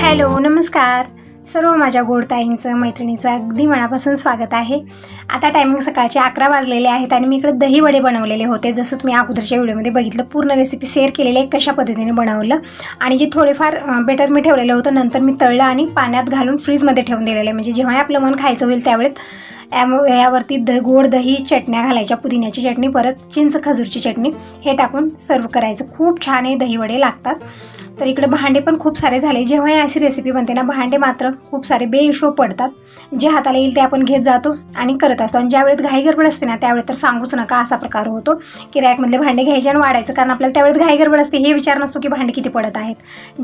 Hello, नमस्कार. सर्व माझ्या गोड ताईंचं, मैत्रिणीचं अगदी मनापासून स्वागत आहे. आता टायमिंग सकाळचे 11 वाजलेले आहेत आणि मी इकडे दही वडे बनवलेले होते. जसं तुम्ही अगोदरच्या व्हिडिओमध्ये बघितलं, पूर्ण रेसिपी शेअर केलेली आहे कशा पद्धतीने बनवलं. आणि जे थोडेफार बेटर मी ठेवलेलं होतं, नंतर मी तळलं आणि पाण्यात घालून फ्रीजमध्ये ठेवून दिलेलं आहे. म्हणजे जेव्हा आपलं मन खायचं होईल त्यावेळेस यावरती गोड दही चटण्या घालायच्या, पुदिन्याची चटणी, परत चिंच खजूरची चटणी हे टाकून सर्व करायचं. खूप छान हे दही वडे लागतात. तर इकडे भांडे पण खूप सारे झाले. जेव्हा अशी रेसिपी बनते ना, भांडे मात्र खूप सारे बेहिशोब पडतात. जे हाताला येईल ते आपण घेत जातो आणि करत असतो. आणि ज्यावेळेस घाई गडबड असते ना, त्यावेळेस तर सांगूच नका, असा प्रकार होतो की रॅकमधले भांडे घ्यायचे आणि वाढायचं. कारण आपल्याला त्यावेळेस घाई गडबड असते, हे विचार नसतो की भांडे किती पडत आहेत.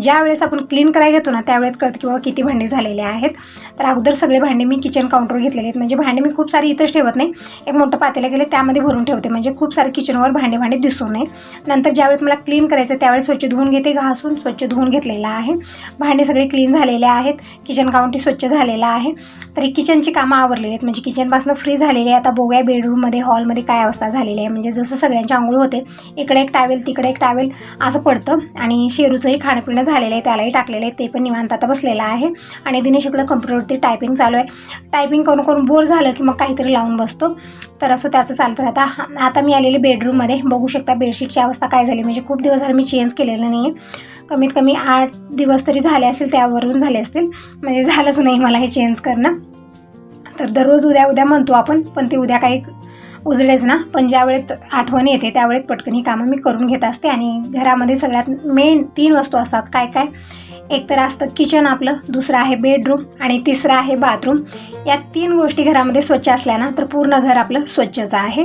ज्यावेळेस आपण क्लीन करायला घेतो ना, त्यावेळेस कळतं की बाबा किती भांडे झालेले आहेत. तर अगोदर सगळे भांडे मी किचन काउंटरवर घेतलेले आहेत. म्हणजे भांडे मी खूप सारी इथंच ठेवत नाही, एक मोठं पातेलं गेले त्यामध्ये भरून ठेवते, म्हणजे खूप सारे किचनवर भांडे दिसू नये. नंतर ज्यावेळेस मला क्लीन करायचं त्यावेळेस स्वच्छ धुवून घेते, घासून स्वच्छ धुवून घेतलेलं आहे. भांडे सगळे क्लीन झालेले आहेत, किचन काउंटर स्वच्छ झालेला आहे. तर किचनची कामं आवरलेली आहेत, म्हणजे किचनपासून फ्री झालेली आहे. आता बघूया बेडरूममध्ये, हॉलमध्ये काय अवस्था झालेली आहे. म्हणजे जसं सगळ्यांची आंघोळ होते, इकडे एक टावेल तिकडे एक टावेल असं पडतं. आणि शेरूचंही खाणंपिणं झालेलं आहे, त्यालाही टाकलेलं आहे, ते पण निवांत आता बसलेलं आहे. आणि दिनेश इकडं कम्प्युटरवरती टायपिंग चालू आहे. टायपिंग करून करून बोर झालं की मग काहीतरी लावून बसतो. तर असं त्याचं चालतं राहतं. आता मी आलेली बेडरूममध्ये, बघू शकता बेडशीटची अवस्था काय झाली. म्हणजे खूप दिवस झाले मी चेंज केलेलं नाही आहे. कमीत कमी 8 दिवस तरी झाले असतील, त्यावरून झाले असतील. म्हणजे झालंच नाही मला हे चेंज करणं. तर दररोज उद्या उद्या म्हणतो आपण, पण ते उद्या काही उजळेच ना. पण ज्यावेळेस आठवण येते त्यावेळेस पटकन ही कामं मी करून घेत असते. आणि घरामध्ये सगळ्यात मेन 3 वस्तू असतात. काय काय? एक तर असतं किचन आपलं, दुसरं आहे बेडरूम आणि तिसरं आहे बाथरूम. या 3 गोष्टी घरामध्ये स्वच्छ असल्या ना, तर पूर्ण घर आपलं स्वच्छच आहे.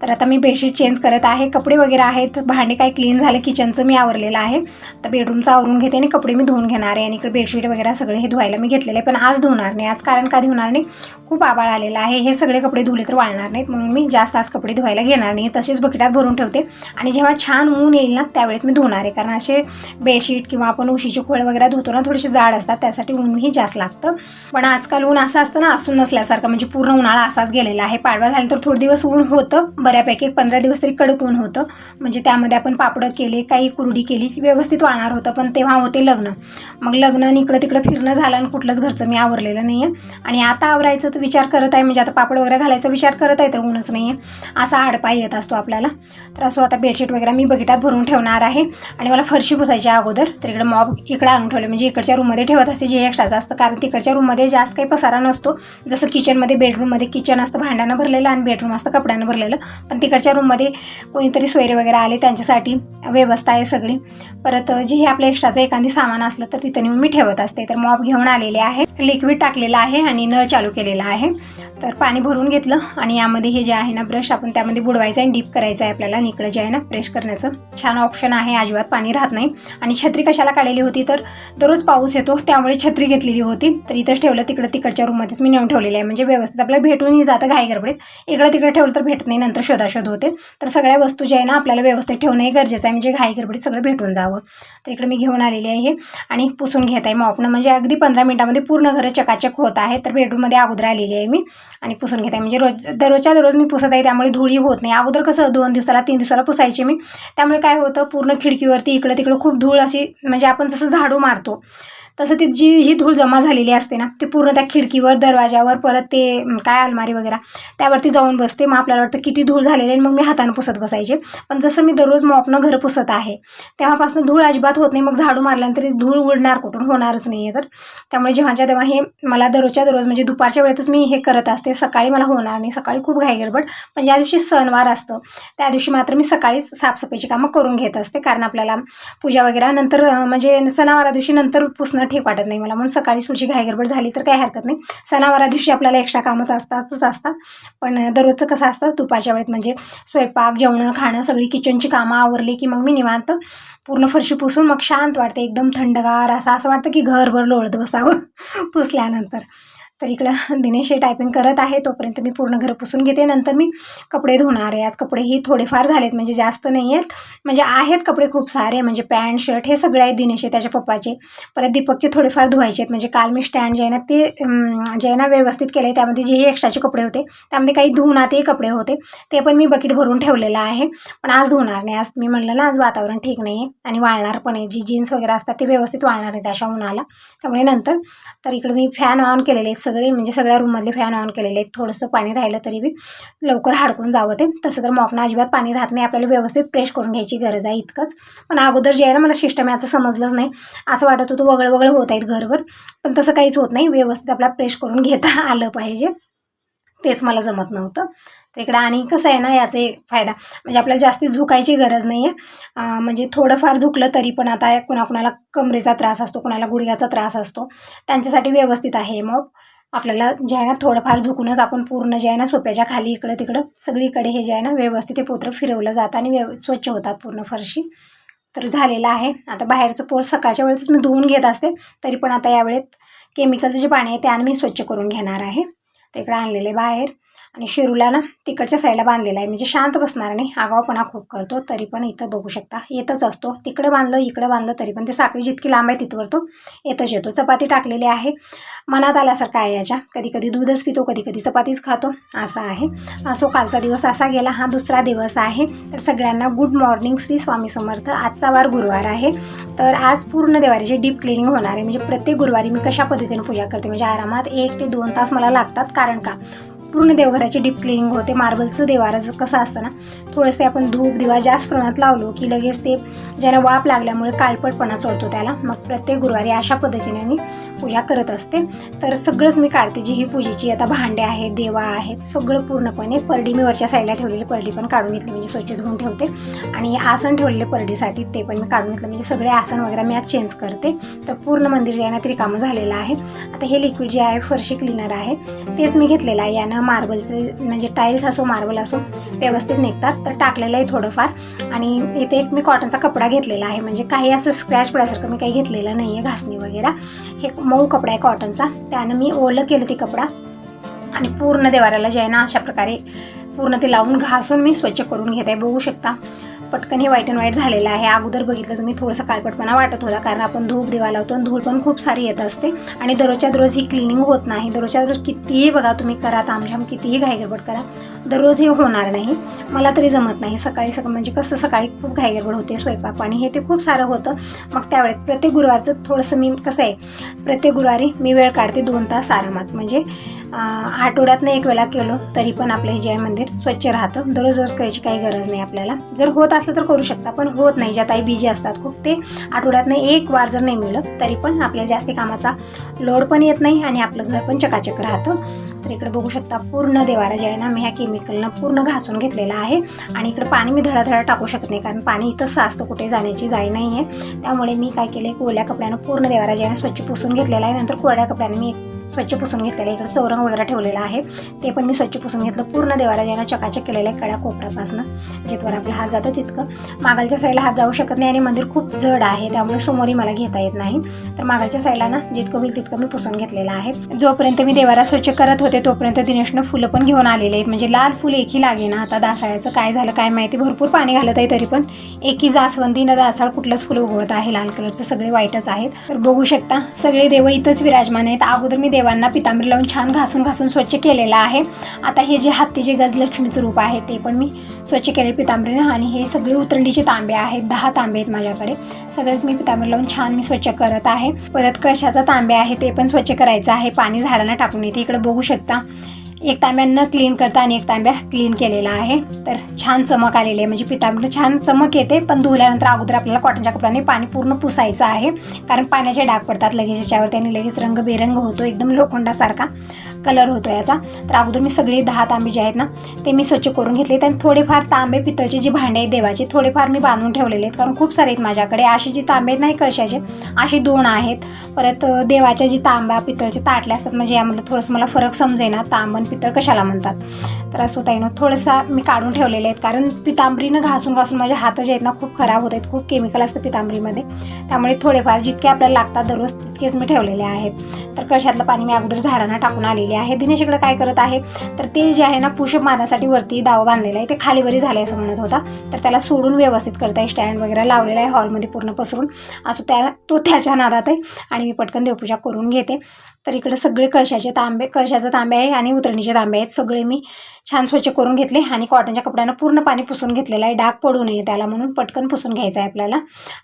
तर आता मी बेडशीट चेंज करत आहे, कपडे वगैरे आहेत, भांडे काय क्लीन झाले, किचनचं मी आवरलेलं आहे. आता बेडरूमचं आवरून घेते आणि कपडे मी धुवून घेणार आहे. आणि इकडे बेडशीट वगैरे सगळे हे धुवायला मी घेतलेले आहे, पण आज धुवणार नाही. आज कारण का धुवणार नाही, खूप आभाळ आलेला आहे. हे सगळे कपडे धुले तर वाळणार नाहीत, म्हणून मी जास्त आज कपडे धुवायला घेणार नाही. तसेच बकेटात भरून ठेवते आणि जेव्हा छान ऊन येईल ना, त्यावेळेस मी धुणार आहे. कारण असे बेडशीट किंवा आपण उशीची खोळ वगैरे धुतो ना, थोडेसे जाड असतात, त्यासाठी ऊनही जास्त लागतं. पण आजकाल ऊन असं असतं ना, असून नसल्यासारखं. म्हणजे पूर्ण उन्हाळा असाच गेलेला आहे. पाडवा झाला तर थोडे दिवस ऊन होतं बऱ्यापैकी, 15 दिवस तरी कडक ऊन होतं. म्हणजे त्यामध्ये आपण पापडं केले, काही कुरडी केली, व्यवस्थित वाळणार होतं. पण तेव्हा होते लग्न, मग लग्न आणि इकडं तिकडं फिरणं झालं आणि कुठलंच घरचं मी आवरलेलं नाही आहे. आणि आता आवरायचं तर विचार करत आहे, म्हणजे आता पापड वगैरे घालायचा विचार करत आहे, तर ऊनच नाही आहे, असा आडपाय येत असतो आपल्याला. तर असं आता बेडशीट वगैरे मी बकेटात भरून ठेवणार आहे. आणि मला फरशी पुसायची अगोदर, तर इकडे मॉप इकडे आणून ठेवले. म्हणजे इकडच्या रूममध्ये ठेवत असते जे एक्स्ट्राचं असतं, कारण तिकडच्या रूममध्ये जास्त काही पसारा नसतो. जसं किचनमध्ये, बेडरूममध्ये किचन असतं भांड्यानं भरलेलं आणि बेडरूम असतं कपड्यानं भरलेलं. पण तिकडच्या रूममध्ये कोणीतरी सोयरे वगैरे आले त्यांच्यासाठी व्यवस्था आहे सगळी. परत जे हे आपलं एक्स्ट्राचं एखादी सामान असलं तर तिथं नेऊन मी ठेवत असते. तर मॉप घेऊन आलेले आहे, लिक्विड टाकलेलं आहे आणि नळ चालू केलेला आहे. तर पाणी भरून घेतलं आणि यामध्ये हे जे आहे ना ब्रश, आपण त्यामध्ये बुडवायचं आणि डीप करायचं आहे आपल्याला. आणि इकडं जे आहे ना प्रेस करण्याचं छान ऑप्शन आहे, अजिबात पाणी राहत नाही. आणि छत्री कशाला काढलेली होती, तर दररोज पाऊस येतो त्यामुळे छत्री घेतलेली होती. तर इथंच ठेवलं, तिकडच्या रूममध्येच मी नेऊन ठेवलेली आहे. म्हणजे व्यवस्थित आपल्याला भेटूनही जातं घाई गडबडीत. इकडं तिकडे ठेवलं तर भेटत नाही, नंतर शोधाशोध होते. तर सगळ्या वस्तू जे आहे ना आपल्याला व्यवस्थित ठेवणं हे गरजेचं आहे, म्हणजे घाई गडबडीत सगळं भेटून जावं. तर इकडे मी घेऊन आलेली आहे आणि पुसून घेत आहे मॉपनं. म्हणजे अगदी 15 मिनिटामध्ये पूर्ण घर चकाचक होत आहे. तर बेडरूममध्ये अगोदर आलेली आहे मी आणि पुसून घेत आहे. म्हणजे दररोजच्या दररोज मी पुसत आहे, त्यामुळे धुळी होत नाही. अगोदर कसं 2 दिवसाला 3 दिवसाला पुसायचे मी, त्यामुळे काय होतं, पूर्ण खिडकीवरती इकडं तिकडं खूप धूळ अशी, म्हणजे आपण जसं झाडू मारतो तसं ती ही धूळ जमा झालेली असते ना, ती पूर्ण त्या खिडकीवर, दरवाजावर, परत ते काय अलमारी वगैरे त्यावरती जाऊन बसते. मग आपल्याला वाटतं किती धूळ झालेली आहे, मग मी हातानं पुसत बसायचे. पण जसं मी दररोज मॉपनं घर पुसत आहे तेव्हापासून धूळ अजिबात होत नाही. मग झाडू मारल्यानंतर धूळ उडणार कुठून, होणारच नाही आहे. तर त्यामुळे जेव्हाच्या तेव्हा हे मला दररोजच्या दररोज, म्हणजे दुपारच्या वेळेतच मी हे करत असते. सकाळी मला होणार नाही, सकाळी खूप घाई गडबड. पण ज्या दिवशी सणवार असतं त्या दिवशी मात्र मी सकाळीच साफसफाईची कामं करून घेत असते. कारण आपल्याला पूजा वगैरे नंतर, म्हणजे सणावारा दिवशी नंतर पुसणं ठीक वाटत नाही मला, म्हणून सकाळी थोडीशी घाई गडबड झाली तर काही हरकत नाही. सणावारा दिवशी आपल्याला एक्स्ट्रा कामच असतात. पण दररोजचं कसं असतं, दुपारच्या वेळेत म्हणजे स्वयंपाक, जेवणं, खाणं, सगळी किचनची कामं आवरली की मग मी निवांत पूर्ण फरशी पुसून मग शांत वाटते, एकदम थंडगार असं वाटतं की घरभर लोळत बसावं पुसल्यानंतर. तर इकडं दिनेश टायपिंग करत आहे, तोपर्यंत मी पूर्ण घर पुसून घेते. नंतर मी कपडे धुणार आहे. आज कपडेही थोडेफार झालेत, म्हणजे जास्त नाही आहेत, म्हणजे आहेत कपडे खूप सारे, म्हणजे पॅन्ट शर्ट हे सगळे आहेत दिनेशचे, त्याच्या पप्पाचे. परत दीपकचे थोडेफार धुवायचे आहेत, म्हणजे काल मी स्टँड जे आहे ना ते जे आहे ना व्यवस्थित केले. त्यामध्ये जेही एक्स्ट्राचे कपडे होते त्यामध्ये काही धुवणातही कपडे होते, ते पण मी बकेट भरून ठेवलेलं आहे. पण आज धुणार नाही. आज मी म्हणलं ना आज वातावरण ठीक नाही आहे आणि वाळणार पण आहे. जी जीन्स वगैरे असतात ते व्यवस्थित वाळणार आहेत अशा उन्हाला, त्यामुळे नंतर. तर इकडे मी फॅन ऑन केलेले आहेत सगळे, म्हणजे सगळ्या रूममधले फॅन ऑन केलेले आहेत. थोडंसं पाणी राहिलं तरी बी लवकर हाडकून जावं ते. तसं तर मॉपनं अजिबात पाणी राहत नाही, आपल्याला व्यवस्थित प्रेस करून घ्यायची गरज आहे इतकंच. पण अगोदर जे आहे ना मला सिस्टम याचं समजलंच नाही. असं वाटत होतं वगळ वगळ होत आहेत घरभर, पण तसं काहीच होत नाही. व्यवस्थित आपल्याला प्रेस करून घेता आलं पाहिजे, तेच मला जमत नव्हतं. तर इकडे आणि कसं आहे ना याचा एक फायदा म्हणजे आपल्याला जास्ती झुकायची गरज नाही आहे. म्हणजे थोडंफार झुकलं तरी पण आता कुणाकुणाला कमरेचा त्रास असतो, कुणाला गुडघ्याचा त्रास असतो, त्यांच्यासाठी व्यवस्थित आहे मॉप. आपल्याला जे आहे ना थोडंफार झुकूनच आपण पूर्ण जे आहे ना सोप्याच्या खाली इकडं तिकडं सगळीकडे हे जे आहे ना व्यवस्थित हे पोत्र फिरवलं जातं आणि स्वच्छ होतात पूर्ण फरशी. तर झालेलं आहे. आता बाहेरचं पोर सकाळच्या वेळेतच मी धुवून घेत असते, तरी पण आता यावेळेत केमिकलचं जे पाणी आहे त्यानं मी स्वच्छ करून घेणार आहे. तर इकडे आणलेले बाहेर आणि शिरूला ना तिकडच्या साईडला बांधलेला आहे, म्हणजे शांत बसणार नाही, आगावपणा खूप करतो. तरी पण इथं बघू शकता येतच असतो, तिकडं बांधलं इकडं बांधलं तरी पण ते साखळी जितकी लांब आहे तिथवर तो येतच येतो. चपाती टाकलेली आहे, मनात आल्यासारखं आहे याच्या. कधी कधी दूधच पितो, कधी कधी चपातीच खातो, असं आहे. असो कालचा दिवस असा गेला, हा दुसरा दिवस आहे. तर सगळ्यांना गुड मॉर्निंग, श्री स्वामी समर्थ. आजचा वार गुरुवार आहे, तर आज पूर्ण देवारीची डीप क्लिनिंग होणार आहे. म्हणजे प्रत्येक गुरुवारी मी कशा पद्धतीने पूजा करते, म्हणजे आरामात 1 ते 2 तास मला लागतात. कारण का पूर्ण देवघराची डीप क्लिनिंग होते. मार्बलचं देवाराचं कसं असतं ना, थोडंसं आपण धूप दिवा जास्त प्रमाणात लावलो की लगेच ते ज्याला वाफ लागल्यामुळे काळपटपणा चढतो त्याला. मग प्रत्येक गुरुवारी अशा पद्धतीने मी पूजा करत असते. तर सगळंच मी काढते, जी ही पूजेची आता भांडे आहेत, देवा आहेत, सगळं पूर्णपणे. परडी मी वरच्या साईडला ठेवलेली परडी पण काढून घेतली, म्हणजे स्वच्छ धुवून ठेवते. आणि आसन ठेवलेले परडीसाठी ते पण मी काढून घेतलं, म्हणजे सगळे आसन वगैरे मी आज चेंज करते. तर पूर्ण मंदिर जे आहे ना तरी कामं झालेलं आहे. आता हे लिक्विड जे आहे फरशी क्लीनर आहे, तेच मी घेतलेलं आहे. यानं मार्बलचं म्हणजे टाईल्स असो मार्बल असो व्यवस्थित निघतात. तर टाकलेलं आहे थोडंफार. आणि इथे एक मी कॉटनचा कपडा घेतलेला आहे, म्हणजे काही असं स्क्रॅच पडायसारखं मी काही घेतलेलं नाही आहे, घासणी वगैरे. हे मऊ कपडा आहे कॉटनचा, त्यानं मी ओलं केलं ते कपडा आणि पूर्ण देवाऱ्याला जे आहे ना अशा प्रकारे पूर्ण ते लावून घासून मी स्वच्छ करून घेत आहे. बघू शकता पटकन हे व्हाईट अँड व्हाईट झालेलं आहे. अगोदर बघितलं तुम्ही थोडंसं काळपटपणा वाटत होता, कारण आपण धूप दिवा लावतो आणि धूळ पण खूप सारी येत असते आणि दररोजच्या दररोज ही क्लिनिंग होत नाही. दररोजच्या दररोज कितीही बघा तुम्ही करा, तामझाम कितीही घाईगडबड करा, दररोज हे होणार नाही. मला तरी जमत नाही. सकाळी म्हणजे कसं सकाळी खूप घाईगडबड होते, स्वयंपाक पाणी हे ते खूप सारं होतं. मग त्यावेळेस प्रत्येक गुरुवारचं थोडंसं मी कसं आहे, प्रत्येक गुरुवारी मी वेळ काढते 2 तास आरामात. म्हणजे आठवड्यातनं 1 वेळा केलो तरी पण आपलं जे मंदिर स्वच्छ राहतं. दररोज रोज करायची काही गरज नाही आपल्याला. जर होत असलं तर करू शकता, पण होत नाही. ज्या ताई बिझी असतात खूप, ते आठवड्यातनं 1 वार जर नाही मिळलं तरी पण आपल्याला जास्ती कामाचा लोड पण येत नाही आणि आपलं घर पण चकाचक राहतं. तर इकडे बघू शकता पूर्ण देवारा जे आहे ना मी ह्या केमिकलनं पूर्ण घासून घेतलेला आहे. आणि इकडे पाणी मी धडाधडा टाकू शकत नाही, कारण पाणी इथंच साचतं, कुठे जाण्याची जाई नाही आहे. त्यामुळे मी काय केलं, ओल्या कपड्यानं पूर्ण देवारा जे आहे स्वच्छ पुसून घेतलेला आहे. नंतर कोरड्या कपड्याने मी स्वच्छ पुसून घेतलेलं आहे. इकडे चौरंग वगैरे ठेवलेला आहे, ते पण मी स्वच्छ पुसून घेतलं. पूर्ण देवारा ज्यांना चकाचक केलेलं आहे, कडा कोपऱ्यापासून जिथवर आपला हात जातं तितकं. मागलच्या साईडला हात जाऊ शकत नाही आणि मंदिर खूप जड आहे, त्यामुळे समोरही मला घेता येत नाही. तर मागलच्या साईडला ना जितकं होईल तितकं मी पुसून घेतलेलं आहे. जोपर्यंत मी देवारा स्वच्छ करत होते तोपर्यंत दिनेशनं फुलं पण घेऊन आलेले आहेत, म्हणजे लाल फुल एकही लागे ना. आता दासाळ्याचं काय झालं काय माहिती, भरपूर पाणी घालत आहे तरी पण एकी जास्वंदी ना दासाळ कुठलंच फुलं उगवत आहे. लाल कलरचं सगळे व्हाईटच आहेत. तर बघू शकता सगळे देव इथंच विराजमान आहेत. अगोदर मी देवांना पितांबरी लावून छान घासून स्वच्छ केलेलं आहे. आता हे जे हत्तीचे गजलक्ष्मीचं रूप आहे ते पण मी स्वच्छ केले पितांबरीनं. आणि हे सगळे उतरंडीचे तांबे आहेत, 10 तांबे आहेत माझ्याकडे. सगळेच मी पितांबरी लावून छान मी स्वच्छ करत आहे. परत कळशाचा तांबे आहे ते पण स्वच्छ करायचं आहे, पाणी झाडांना टाकून येते. इकडे बघू शकता एक तांब्या न क्लीन करता आणि एक तांब्या क्लीन केलेला आहे. तर छान चमक आलेली आहे, म्हणजे पितांबरी छान चमक येते. पण धुल्यानंतर अगोदर आपल्याला कॉटनच्या कपड्याने पाणी पूर्ण पुसायचं आहे, कारण पाण्याचे डाग पडतात लगेच याच्यावर, त्याने लगेच रंग बेरंग होतो, एकदम लोखंडासारखा कलर होतो याचा. तर अगोदर मी सगळे 10 तांबे जे आहेत ना ते मी स्वच्छ करून घेतले. आणि थोडेफार तांबे पितळचे जे भांडे आहेत देवाचे थोडेफार मी बांधून ठेवलेले आहेत, कारण खूप सारे आहेत माझ्याकडे. अशी जी तांबे आहेत नाही कळशाचे, अशी 2 आहेत. परत देवाच्या जी तांबा पितळचे ताटले असतात, म्हणजे यामधलं थोडंसं मला फरक समजेना तांब आणि पितळ कशाला म्हणतात. तर असं ताईनं थोडंसं मी काढून ठेवलेले आहेत, कारण पितांबरीनं घासून घासून माझे हात जे आहेत ना खूप खराब होत आहेत. खूप केमिकल असतं पितांबरीमध्ये, त्यामुळे थोडेफार जितके आपल्याला लागतात दररोज तितकेच मी ठेवलेले आहेत. तर कशातलं पाणी मी अगोदर झाडांना टाकून आलेले आहे. दिनेश इकडे काय करत आहे, तर ते जे आहे ना पुशअप मारण्यासाठी वरती दाव बांधलेला आहे, ते खालीवरी झाले असं म्हणत होता. तर त्याला सोडून व्यवस्थित करत आहे, स्टँड वगैरे लावलेला आहे हॉलमध्ये पूर्ण पसरून. असं तो त्याच्या नादात आहे आणि मी पटकन देवपूजा करून घेते. तर इकडे सगळे कळशाचे तांबे आहे आणि उतरणीचे तांबे आहेत, सगळे मी छान स्वच्छ करून घेतले आणि कॉटनच्या कपड्यानं पूर्ण पाणी पुसून घेतलेलं आहे. डाग पडू नये त्याला म्हणून पटकन पुसून घ्यायचं आहे आपल्याला.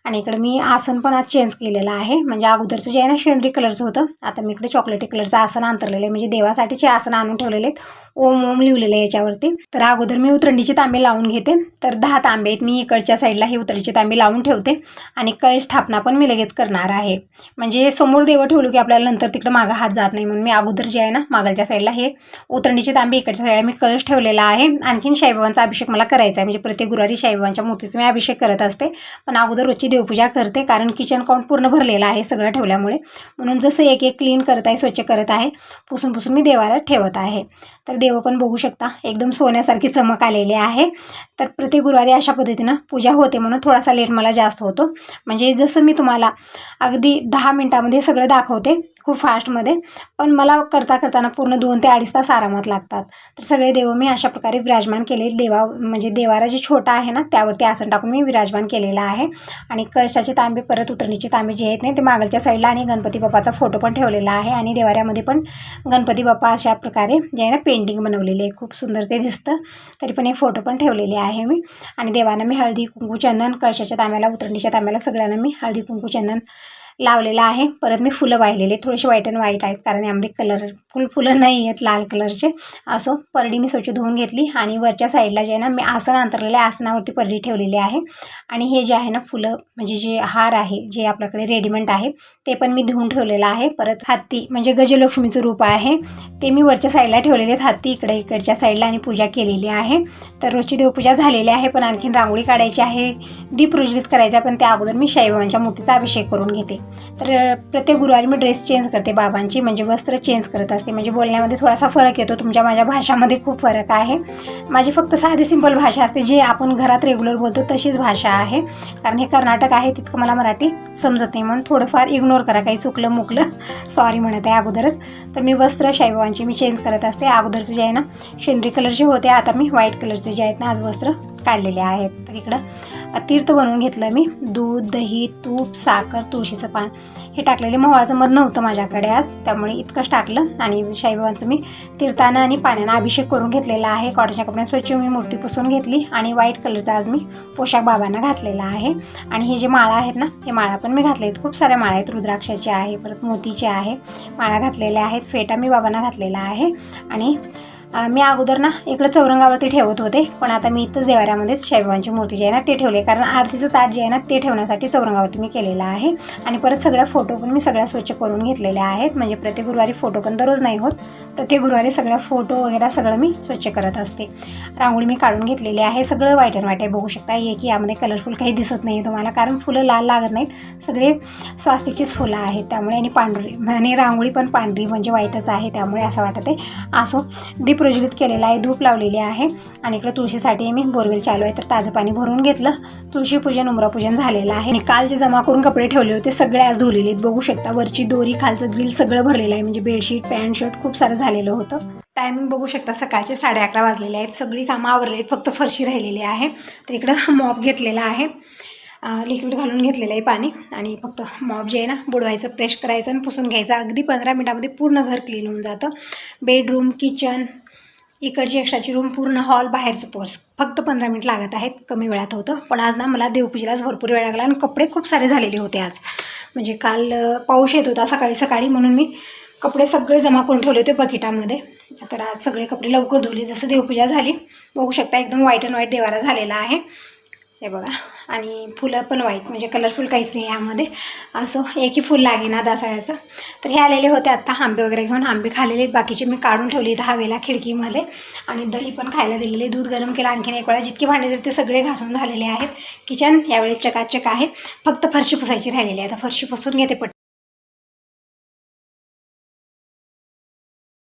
आणि इकडे मी आसन पण आज चेंज केलेलं आहे, म्हणजे अगोदरचं जे आहे ना शेंद्री कलरचं होतं, आता मी इकडे चॉकलेटी कलरचं आसन अंतरलेलं आहे, म्हणजे देवासाठीचे आसन आणून ठेवलेले आहेत. ओम ओम लिहिलेलं आहे याच्यावरती. तर अगोदर मी उतरणीचे तांबे लावून घेते. तर 10 तांबे आहेत, मी इकडच्या साईडला हे उतरणीचे तांबे लावून ठेवते आणि कळश स्थापना पण मी लगेच करणार आहे, म्हणजे समोर देव ठेवलो की आपल्याला नंतर तिकडे मागं हात जात नाही, म्हणून मी अगोदर जे आहे ना मागलच्या साईडला हे उतरणीचे तांबे, इकडच्या साईडला मी कळश ठेवलेला आहे. आणखीन साईबाबांचा अभिषेक मला करायचा आहे, म्हणजे प्रत्येक गुरुवारी साईबाबांच्या मूर्तीचा मी अभिषेक करत असते, पण अगोदर रोजची देवपूजा करते, कारण किचन काउंट पूर्ण भरलेला आहे सगळं ठेवल्यामुळे. म्हणून जसं एक एक क्लीन करत आहे, स्वच्छ करत आहे, पुसून पुसून मी देवाला ठेवत आहे. तर देव पण बघू शकता एकदम सोन्यासारखी चमक आलेली आहे. तर प्रत्येक गुरुवारी अशा पद्धतीनं पूजा होते, म्हणून थोडासा लेट मला जास्त होतो, म्हणजे जसं मी तुम्हाला अगदी 10 मिनिटामध्ये सगळं दाखवते खूप फास्टमध्ये, पण मला करताना पूर्ण 2 ते 2.5 तास आरामात लागतात. तर सगळे देव मी अशा प्रकारे विराजमान केले. म्हणजे देवारा जे छोटा आहे ना त्यावरती आसन टाकून मी विराजमान केलेला आहे. आणि कळशाचे तांबे, परत उतरणीचे तांबे जे आहेत ना ते मागलच्या साईडला, आणि गणपती बाप्पाचा फोटो पण ठेवलेला आहे. आणि देवाऱ्यामध्ये पण गणपती बाप्पा अशा प्रकारे जे आहे ना पेंटिंग बनवलेली आहे, खूप सुंदर ते दिसतं. तरी पण एक फोटो पण ठेवलेले आहे मी. आणि देवांना मी हळदी कुंकू चंदन, कळशाच्या तांब्याला, उतरणीच्या तांब्याला सगळ्यांना मी हळदी कुंकू चंदन लावलेला आहे. परत मी फुलं वाहिलेले, थोडेसे व्हाईट अँड व्हाईट आहेत, कारण यामध्ये कलरफुल फुलं नाही आहेत लाल कलरचे. असो परडी मी स्वच्छ धुवून घेतली. आणि वरच्या साईडला जे आहे ना मी आसन अंतरलेले, आसनावरती परडी ठेवलेली आहे. आणि हे जे आहे ना फुलं, म्हणजे जे हार आहे जे आपल्याकडे रेडीमेड आहे ते पण मी धुवून ठेवलेलं आहे. परत हत्ती, म्हणजे गजलक्ष्मीचं रूप आहे, ते मी वरच्या साईडला ठेवलेले आहेत, हत्ती इकडच्या साईडला, आणि पूजा केलेली आहे. तर रोजची देवपूजा झालेली आहे, पण आणखीन रांगोळी काढायची आहे, दीप प्रज्वलित करायचा, पण त्या अगोदर मी साईबाबांच्या मूर्तीचा अभिषेक करून घेते. तर प्रत्येक गुरुवारी मी ड्रेस चेंज करते बाबांची, म्हणजे वस्त्र चेंज करत असते, म्हणजे बोलण्यामध्ये थोडासा फरक येतो. माझ्या भाषामध्ये खूप फरक आहे. माझी फक्त साधी सिंपल भाषा असते, जी आपण घरात रेग्युलर बोलतो तशीच भाषा आहे, कारण हे कर्नाटक आहे, तितकं मला मराठी समजत नाही, म्हणून थोडंफार इग्नोर करा, काही चुकलं मुकलं सॉरी म्हणत आहे अगोदरच. तर मी वस्त्र साईबाबांची मी चेंज करत असते. अगोदरचे जे आहे ना शेंद्री कलरचे होते, आता मी व्हाईट कलरचे जे आहेत ना आज वस्त्र काढलेले आहेत. तर इकडं तीर्थ बनवून घेतलं मी, दूध, दही, तूप, साखर, तुळशीचं पान हे टाकलेले. मोहळाचं मध नव्हतं माझ्याकडे आज, त्यामुळे इतकंच टाकलं. आणि साईबाबांचं मी तीर्थानं आणि पाण्यानं अभिषेक करून घेतलेला आहे. कॉटनच्या कपड्याने स्वच्छ मी मूर्ती पुसून घेतली आणि व्हाईट कलरचा आज मी पोशाख बाबांना घातलेला आहे. आणि हे जे माळा आहेत ना हे माळा पण मी घातले आहेत, खूप साऱ्या माळा आहेत, रुद्राक्षाचे आहे, परत मोतीचे आहे, माळा घातलेल्या आहेत. फेटा मी बाबांना घातलेला आहे. आणि मी अगोदर ना इकडे चौरंगावरती ठेवत होते, पण आता मी इथंच देवाऱ्यामध्येच साईबाबांची मूर्ती जी आहे ना ते ठेवले, कारण आरतीचं ताट जे आहे ना ते ठेवण्यासाठी चौरंगावरती मी केलेलं आहे. आणि परत सगळ्या फोटो पण मी सगळ्या स्वच्छ करून घेतलेल्या आहेत, म्हणजे प्रत्येक गुरुवारी फोटो पण दररोज नाही होत, प्रत्येक गुरुवारी सगळ्या फोटो वगैरे सगळं मी स्वच्छ करत असते. रांगोळी मी काढून घेतलेली आहे, सगळं व्हाईट अँड व्हाईट आहे, बघू शकता. की यामध्ये कलरफुल काही दिसत नाही तुम्हाला, कारण फुलं लाल लागत नाहीत, सगळे स्वास्तिकचीच फुलं आहेत त्यामुळे. आणि पांढरी, आणि रांगोळी पण पांढरी म्हणजे व्हाईटच आहे, त्यामुळे असं वाटत आहे. असो दीप प्रज्वलित केलेला आहे, धूप लावलेली आहे. आणि इकडे तुळशीसाठी मी बोरवेल चालू आहे, तर ताजं पाणी भरून घेतलं. तुळशी पूजन, उमरापूजन झालेलं आहे. आणि काल जे जमा करून कपडे ठेवले होते सगळे आज धुलेले आहेत, बघू शकता. वरची दोरी, खालचं ग्रिल सगळं भरलेलं आहे, म्हणजे बेडशीट, पॅन्ट शर्ट खूप सारं झालेलं होतं. टायमिंग बघू शकता, सकाळचे 11:30 वाजलेले आहेत, सगळी कामं आवरलेली आहेत, फक्त फरशी राहिलेली आहे. तर इकडं मॉप घेतलेला आहे, लिक्विड घालून घेतलेलं आहे पाणी, आणि फक्त मॉप जे आहे ना बुडवायचं, प्रेस करायचं आणि पुसून घ्यायचं. अगदी 15 मिनिटामध्ये पूर्ण घर क्लीन होऊन जातं. बेडरूम, किचन, इकडची एक्स्ट्राची रूम, पूर्ण हॉल, बाहेरचं पोर्स फक्त 15 मिनिट लागत आहेत, कमी वेळात होतं. पण आज ना मला देवपूजेलाच भरपूर वेळ लागला, आणि कपडे खूप सारे झालेले होते आज, म्हणजे काल पाऊस येत होता सकाळी, म्हणून मी कपडे सगळे जमा करून ठेवले होते बकेटामध्ये. तर आज सगळे कपडे लवकर धुले, जसं देवपूजा झाली. बघू शकता एकदम व्हाईट अँड व्हाईट देवारा झालेला आहे, हे बघा. आणि फुलं पण व्हाईट, म्हणजे कलरफुल काहीच नाही यामध्ये, असं एकही फुल लागेना दासाळ्याचं. तर हे आलेले होते आत्ता आंबे वगैरे घेऊन, आंबे खाल्लेले, बाकीचे मी काढून ठेवले इथं हवेला खिडकीमध्ये. आणि दही पण खायला दिलेले, दूध गरम केलं आणखीन एक वेळा. जितके भांडे ते सगळे घासून झालेले आहेत. किचन यावेळेस चकाचक आहे, फक्त फरशी पुसायची राहिलेली आहे. आता फरशी पुसून घेते